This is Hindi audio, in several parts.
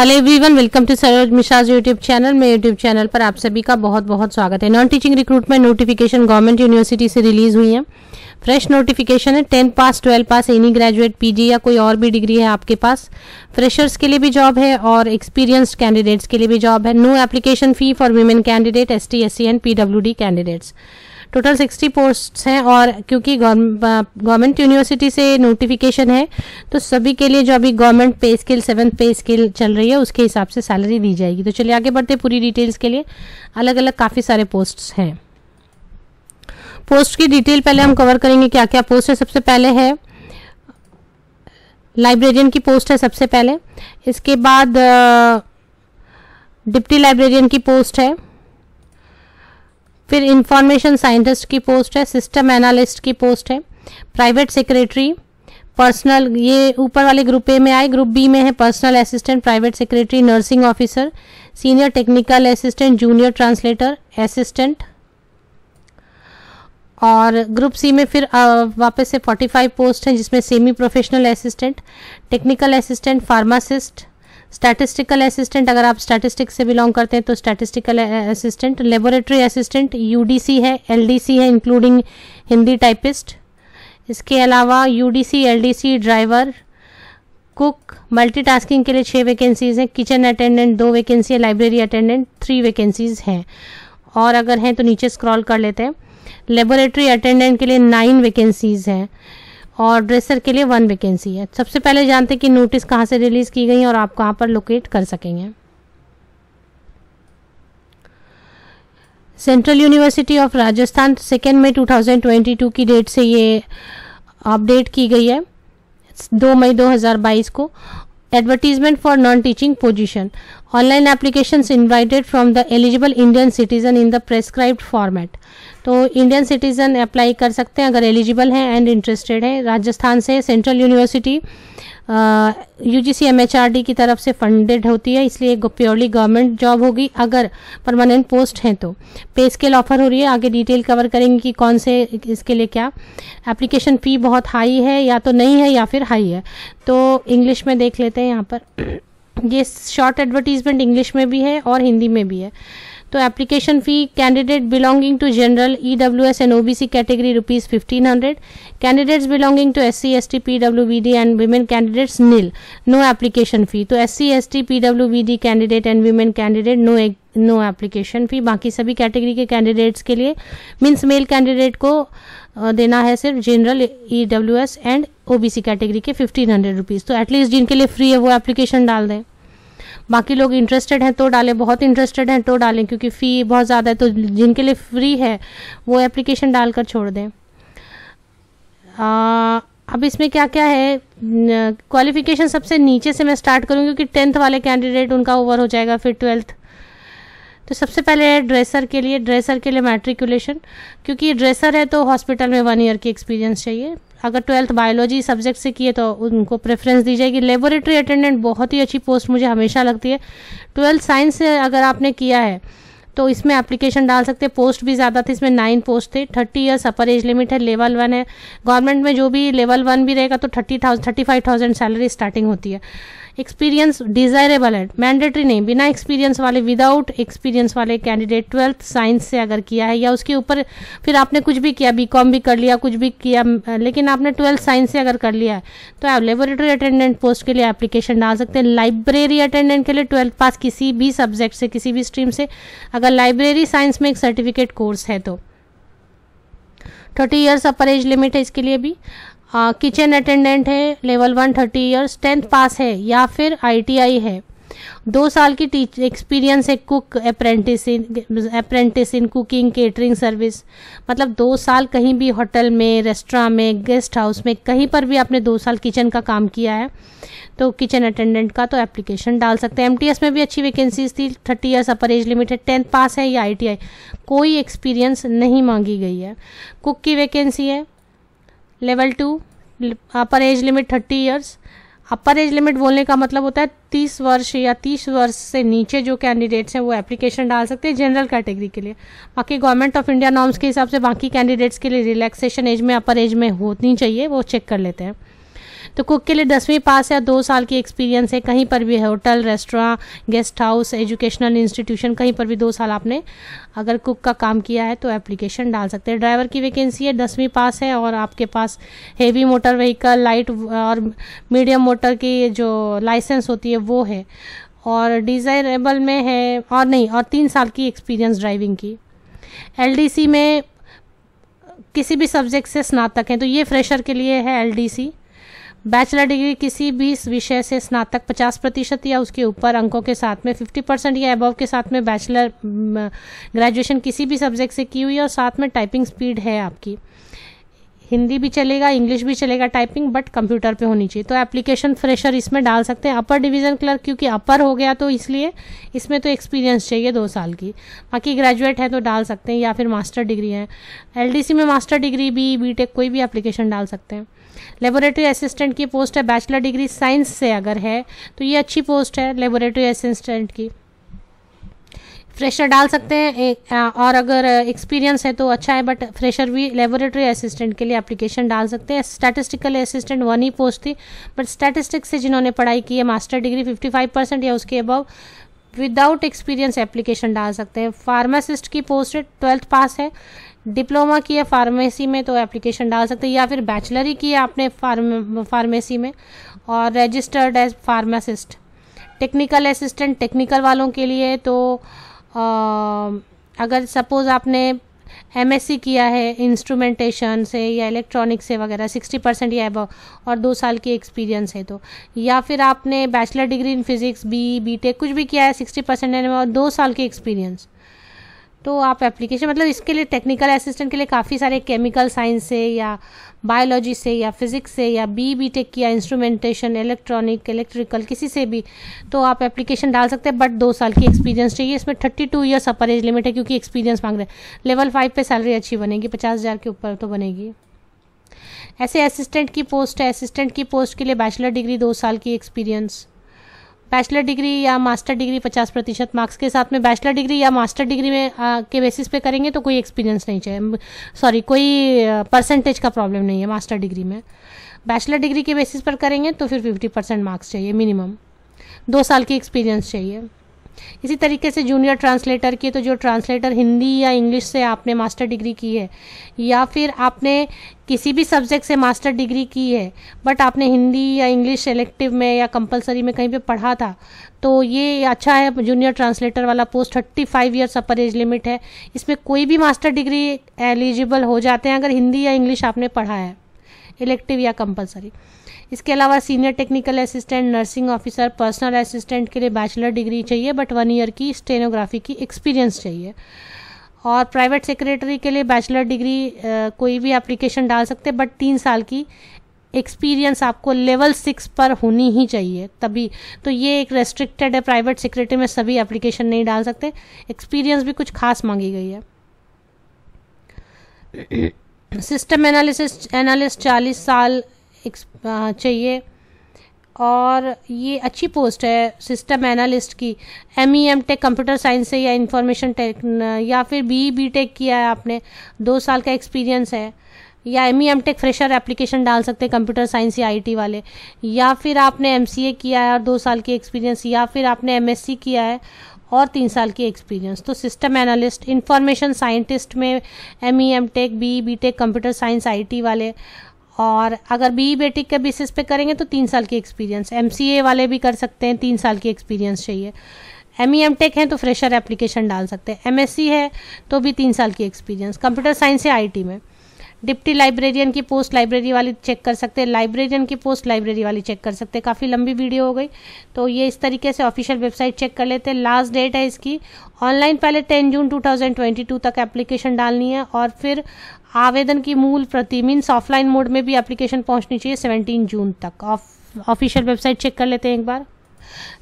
Hello everyone, welcome to Saroj Mishra's YouTube channel. मेरे यूट्यूब चैनल पर आप सभी का बहुत बहुत स्वागत है। Non teaching recruitment notification government university से रिलीज हुई है। फ्रेश नोटिफिकेशन है। 10 pass 12 pass any graduate PG या कोई और भी डिग्री है आपके पास, फ्रेशर्स के लिए भी जॉब है और एक्सपीरियंस्ड कैंडिडेट्स के लिए भी जॉब है। No application fee for women candidate, ST SC and PWD candidates. Total 60 posts हैं और क्योंकि गवर्नमेंट यूनिवर्सिटी से नोटिफिकेशन है तो सभी के लिए जो अभी गवर्नमेंट पे स्केल 7th पे स्केल चल रही है उसके हिसाब से सैलरी दी जाएगी। तो चलिए आगे बढ़ते, पूरी डिटेल्स के लिए अलग अलग काफ़ी सारे पोस्ट्स हैं। पोस्ट की डिटेल पहले हम कवर करेंगे क्या क्या पोस्ट है। सबसे पहले है लाइब्रेरियन की पोस्ट है सबसे पहले, इसके बाद डिप्टी लाइब्रेरियन की पोस्ट है, फिर इंफॉर्मेशन साइंटिस्ट की पोस्ट है, सिस्टम एनालिस्ट की पोस्ट है, प्राइवेट सेक्रेटरी, पर्सनल, ये ऊपर वाले ग्रुप ए में आए। ग्रुप बी में है personal assistant, private secretary, nursing officer, senior technical assistant, junior translator, assistant. और ग्रुप सी में फिर वापस से 45 पोस्ट है जिसमें semi professional assistant, technical assistant, pharmacist, statistical assistant, अगर आप स्टैटिस्टिक्स से बिलोंग करते हैं तो statistical assistant, laboratory assistant, UDC है, LDC है इंक्लूडिंग हिंदी टाइपिस्ट। इसके अलावा UDC, LDC, driver, cook, multitasking के लिए 6 वैकेंसीज हैं, किचन अटेंडेंट 2 वैकेंसी है, लाइब्रेरी अटेंडेंट 3 वैकेंसीज हैं। और अगर हैं तो नीचे स्क्रॉल कर लेते हैं। लेबोरेटरी अटेंडेंट के लिए 9 वैकेंसीज हैं और ड्रेसर के लिए 1 वैकेंसी है। सबसे पहले जानते हैं कि नोटिस कहाँ से रिलीज की गई और आप कहाँ पर लोकेट कर सकेंगे। सेंट्रल यूनिवर्सिटी ऑफ राजस्थान 2 मई 2022 की डेट से ये अपडेट की गई है, 2 मई 2022 को। Advertisement for non teaching position, online applications invited from the eligible Indian citizen in the prescribed format. तो इंडियन सिटीजन अप्लाई कर सकते हैं अगर एलिजिबल हैं एंड इंटरेस्टेड है। राजस्थान से सेंट्रल यूनिवर्सिटी UGC MHRD की तरफ से फंडेड होती है, इसलिए प्योरली गवर्नमेंट जॉब होगी। अगर परमानेंट पोस्ट हैं तो पे स्केल ऑफर हो रही है, आगे डिटेल कवर करेंगे कि कौन से इसके लिए क्या। एप्लीकेशन फ़ी बहुत हाई है या तो नहीं है या फिर हाई है, तो इंग्लिश में देख लेते हैं। यहाँ पर ये शॉर्ट एडवर्टीजमेंट इंग्लिश में भी है और हिंदी में भी है। तो application fee, candidate belonging to general, EWS and OBC category ₹1500, candidates belonging to SC ST PWBD and women candidates nil, no application fee. तो SC ST PWBD candidate and women candidate no application fee. बाकी सभी कैटेगरी के कैंडिडेट्स के लिए मीन्स मेल कैंडिडेट को देना है सिर्फ general, EWS and OBC category के ₹1500। तो एटलीस्ट जिनके लिए फ्री है वो एप्लीकेशन डाल दें। बाकी लोग इंटरेस्टेड हैं तो डालें, बहुत इंटरेस्टेड हैं तो डालें, क्योंकि फ़ी बहुत ज़्यादा है। तो जिनके लिए फ्री है वो एप्लीकेशन डालकर छोड़ दें। अब इसमें क्या क्या है, क्वालिफिकेशन सबसे नीचे से मैं स्टार्ट करूँगी क्योंकि 10th वाले कैंडिडेट उनका ओवर हो जाएगा, फिर 12th। तो सबसे पहले है ड्रेसर के लिए मैट्रिकुलेशन, क्योंकि ड्रेसर है तो हॉस्पिटल में 1 ईयर की एक्सपीरियंस चाहिए। अगर 12th बायोलॉजी सब्जेक्ट से किए तो उनको प्रेफरेंस दी जाएगी। लेबोरेटरी अटेंडेंट बहुत ही अच्छी पोस्ट मुझे हमेशा लगती है। 12th साइंस से अगर आपने किया है तो इसमें एप्लीकेशन डाल सकते हैं। पोस्ट भी ज़्यादा थे, इसमें 9 पोस्ट थे। 30 ईयर्स अपर एज लिमिट है, लेवल 1 है। गवर्नमेंट में जो भी लेवल 1 भी रहेगा तो 35,000 सैलरी स्टार्टिंग होती है। एक्सपीरियंस डिज़ायरेबल है, मैंडेटरी नहीं। बिना एक्सपीरियंस वाले, विदाउट एक्सपीरियंस वाले कैंडिडेट 12th साइंस से अगर किया है या उसके ऊपर फिर आपने कुछ भी किया, BCom भी कर लिया, कुछ भी किया, लेकिन आपने 12th साइंस से अगर कर लिया है तो आप लेबोरेटरी अटेंडेंट पोस्ट के लिए एप्लीकेशन डाल सकते हैं। लाइब्रेरी अटेंडेंट के लिए 12th पास किसी भी सब्जेक्ट से, किसी भी स्ट्रीम से, अगर लाइब्रेरी साइंस में एक सर्टिफिकेट कोर्स है तो 30 ईयर्स अपर एज लिमिट है इसके लिए भी। किचन अटेंडेंट है, लेवल 1 30 ईयर्स, 10th पास है या फिर ITI है, 2 साल की एक्सपीरियंस है। Cook apprentice in cooking catering service, मतलब 2 साल कहीं भी होटल में, रेस्टोरेंट में, गेस्ट हाउस में, कहीं पर भी आपने 2 साल किचन का काम किया है तो किचन अटेंडेंट का तो एप्लीकेशन डाल सकते हैं। MTS में भी अच्छी वैकेंसीज थी। 30 ईयर्स अपर एज लिमिट है, 10th पास है या ITI, कोई एक्सपीरियंस नहीं मांगी गई है। कुक की वैकेंसी है, लेवल 2, अपर एज लिमिट 30 ईयर्स। अपर एज लिमिट बोलने का मतलब होता है 30 वर्ष या 30 वर्ष से नीचे जो कैंडिडेट्स हैं वो एप्लीकेशन डाल सकते हैं जनरल कैटेगरी के लिए। बाकी गवर्नमेंट ऑफ इंडिया नॉर्म्स के हिसाब से बाकी कैंडिडेट्स के लिए रिलैक्सेशन एज में, अपर एज में होनी चाहिए, वो चेक कर लेते हैं। तो कुक के लिए 10वीं पास है, 2 साल की एक्सपीरियंस है, कहीं पर भी hotel, restaurant, guest house, educational institution, कहीं पर भी 2 साल आपने अगर कुक का काम किया है तो एप्लीकेशन डाल सकते हैं। ड्राइवर की वैकेंसी है, 10वीं पास है और आपके पास हेवी मोटर व्हीकल, लाइट और मीडियम मोटर की जो लाइसेंस होती है वो है, और डिज़ायरेबल में है और नहीं, और 3 साल की एक्सपीरियंस ड्राइविंग की। एलडीसी में किसी भी सब्जेक्ट से स्नातक हैं, तो ये फ्रेशर के लिए है एलडीसी। बैचलर डिग्री किसी भी विषय से स्नातक 50% या उसके ऊपर अंकों के साथ में, 50% या अबव के साथ में बैचलर ग्रेजुएशन किसी भी सब्जेक्ट से की हुई है, और साथ में टाइपिंग स्पीड है आपकी। हिंदी भी चलेगा, इंग्लिश भी चलेगा टाइपिंग, बट कंप्यूटर पे होनी चाहिए। तो एप्लीकेशन फ्रेशर इसमें डाल सकते हैं। अपर डिवीज़न क्लर्क क्योंकि अपर हो गया तो इसलिए इसमें तो एक्सपीरियंस चाहिए 2 साल की। बाकी ग्रेजुएट है तो डाल सकते हैं, या फिर मास्टर डिग्री है। एलडीसी में मास्टर डिग्री भी, बीटेक कोई भी एप्लीकेशन डाल सकते हैं। लेबोरेटरी असिस्टेंट की पोस्ट है, बैचलर डिग्री साइंस से अगर है तो ये अच्छी पोस्ट है लेबोरेटरी असिस्टेंट की। फ्रेशर डाल सकते हैं और अगर एक्सपीरियंस है तो अच्छा है, बट फ्रेशर भी लेबोरेटरी असिस्टेंट के लिए एप्लीकेशन डाल सकते हैं। स्टैटिस्टिकल असिस्टेंट 1 ही पोस्ट थी, बट स्टैटिस्टिक्स से जिन्होंने पढ़ाई की है, मास्टर डिग्री 55% या उसके अबव, विदाउट एक्सपीरियंस एप्लीकेशन डाल सकते हैं। फार्मासिस्ट की पोस्ट है, 12th पास है, डिप्लोमा की है फार्मेसी में तो एप्लीकेशन डाल सकते हैं, या फिर बैचलर ही की है आपने फार्मेसी में और registered as pharmacist. Technical assistant technical वालों के लिए तो अगर सपोज़ आपने एमएससी किया है इंस्ट्रूमेंटेशन से या इलेक्ट्रॉनिक से वगैरह 60% या अबव और 2 साल की एक्सपीरियंस है तो, या फिर आपने bachelor degree in physics, BTech कुछ भी किया है 60% और 2 साल की एक्सपीरियंस, तो आप एप्लीकेशन, मतलब इसके लिए टेक्निकल असिस्टेंट के लिए काफ़ी सारे केमिकल साइंस से या बायोलॉजी से या फिजिक्स से या बीटेक किया, इंस्ट्रूमेंटेशन, इलेक्ट्रॉनिक, इलेक्ट्रिकल, किसी से भी, तो आप एप्लीकेशन डाल सकते हैं, बट 2 साल की एक्सपीरियंस चाहिए। इसमें 32 ईयर्स अपर एज लिमिट है क्योंकि एक्सपीरियंस मांग रहे हैं। लेवल 5 पे सैलरी अच्छी बनेगी, 50,000 के ऊपर तो बनेगी। ऐसे असिस्टेंट की पोस्ट है, असिस्टेंट की पोस्ट के लिए बैचलर डिग्री 2 साल की एक्सपीरियंस, बैचलर डिग्री या मास्टर डिग्री 50% मार्क्स के साथ में। बैचलर डिग्री या मास्टर डिग्री में के बेसिस पे करेंगे तो कोई एक्सपीरियंस नहीं चाहिए, सॉरी कोई परसेंटेज का प्रॉब्लम नहीं है मास्टर डिग्री में। बैचलर डिग्री के बेसिस पर करेंगे तो फिर 50% मार्क्स चाहिए मिनिमम, 2 साल की एक्सपीरियंस चाहिए। इसी तरीके से जूनियर ट्रांसलेटर की, तो जो ट्रांसलेटर हिंदी या इंग्लिश से आपने मास्टर डिग्री की है या फिर आपने किसी भी सब्जेक्ट से मास्टर डिग्री की है बट आपने हिंदी या इंग्लिश सेलेक्टिव में या कंपलसरी में कहीं पे पढ़ा था, तो ये अच्छा है। जूनियर ट्रांसलेटर वाला पोस्ट 35 ईयर्स अपर एज लिमिट है, इसमें कोई भी मास्टर डिग्री एलिजिबल हो जाते हैं अगर हिंदी या इंग्लिश आपने पढ़ा है, इलेक्टिव या कंपलसरी। इसके अलावा senior technical assistant, nursing officer, personal assistant के लिए बैचलर डिग्री चाहिए बट 1 ईयर की स्टेनोग्राफी की एक्सपीरियंस चाहिए। और प्राइवेट सेक्रेटरी के लिए बैचलर डिग्री कोई भी एप्लीकेशन डाल सकते हैं बट 3 साल की एक्सपीरियंस आपको लेवल 6 पर होनी ही चाहिए तभी, तो ये एक रेस्ट्रिक्टेड है। प्राइवेट सेक्रेटरी में सभी एप्लीकेशन नहीं डाल सकते, एक्सपीरियंस भी कुछ खास मांगी गई है। सिस्टम एनालिस्ट 40 साल चाहिए और ये अच्छी पोस्ट है सिस्टम एनालिस्ट की। MEM.Tech कंप्यूटर साइंस से या इंफॉर्मेशन टेक या फिर BTech किया है आपने, 2 साल का एक्सपीरियंस है, या MEM.Tech फ्रेशर एप्लीकेशन डाल सकते हैं कंप्यूटर साइंस या IT वाले, या फिर आपने MCA किया है और 2 साल की एक्सपीरियंस, या फिर आपने MSc किया है और 3 साल की एक्सपीरियंस। तो सिस्टम एनालिस्ट, इंफॉर्मेशन साइंटिस्ट में MEM.Tech, BTech computer science IT वाले, और अगर BTech के बेसिस पे करेंगे तो 3 साल की एक्सपीरियंस। MCA वाले भी कर सकते हैं, 3 साल की एक्सपीरियंस चाहिए। MEM.Tech है तो फ्रेशर एप्लीकेशन डाल सकते हैं, MSc है तो भी 3 साल की एक्सपीरियंस। कंप्यूटर साइंस या IT में डिप्टी लाइब्रेरियन की पोस्ट लाइब्रेरी वाली चेक कर सकते हैं, लाइब्रेरियन की पोस्ट लाइब्रेरी वाली चेक कर सकते हैं। काफ़ी लंबी वीडियो हो गई तो ये इस तरीके से ऑफिशियल वेबसाइट चेक कर लेते हैं। लास्ट डेट है इसकी ऑनलाइन पहले 10 जून 2022 तक एप्लीकेशन डालनी है, और फिर आवेदन की मूल प्रति मीन्स ऑफलाइन मोड में भी एप्लीकेशन पहुंचनी चाहिए 17 जून तक। ऑफिशियल वेबसाइट चेक कर लेते हैं एक बार।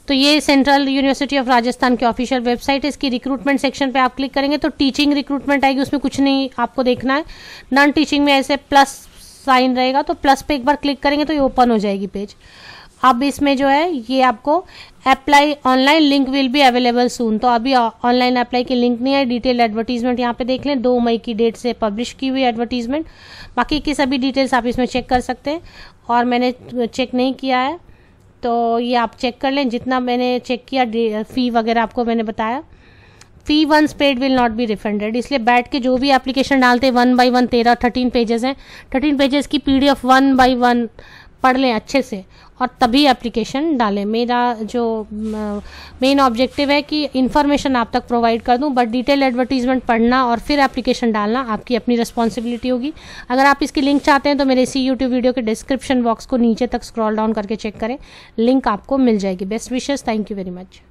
तो ये सेंट्रल यूनिवर्सिटी ऑफ राजस्थान की ऑफिशियल वेबसाइट है। इसकी रिक्रूटमेंट सेक्शन पे आप क्लिक करेंगे तो टीचिंग रिक्रूटमेंट आएगी, उसमें कुछ नहीं आपको देखना है। नॉन टीचिंग में ऐसे प्लस साइन रहेगा तो प्लस पे एक बार क्लिक करेंगे तो ये ओपन हो जाएगी पेज। अब इसमें जो है ये आपको apply online link will be available सून, तो अभी ऑनलाइन अप्लाई की लिंक नहीं है। डिटेल एडवर्टीजमेंट यहाँ पे देख लें, 2 मई की डेट से पब्लिश की हुई एडवर्टीजमेंट। बाकी की सभी डिटेल्स आप इसमें चेक कर सकते हैं, और मैंने चेक नहीं किया है तो ये आप चेक कर लें। जितना मैंने चेक किया फ़ी वगैरह आपको मैंने बताया। Fee once paid will not be refunded, इसलिए बैठ के जो भी एप्लीकेशन डालते हैं 1 by 1 13 पेजेस हैं, 13 पेजेस की PDF 1 by 1 पढ़ लें अच्छे से और तभी एप्लीकेशन डालें। मेरा जो मेन ऑब्जेक्टिव है कि इन्फॉर्मेशन आप तक प्रोवाइड कर दूं, बट डिटेल एडवर्टीजमेंट पढ़ना और फिर एप्लीकेशन डालना आपकी अपनी रिस्पॉन्सिबिलिटी होगी। अगर आप इसकी लिंक चाहते हैं तो मेरे इसी यूट्यूब वीडियो के डिस्क्रिप्शन बॉक्स को नीचे तक स्क्रॉल डाउन करके चेक करें, लिंक आपको मिल जाएगी। Best wishes, thank you very much.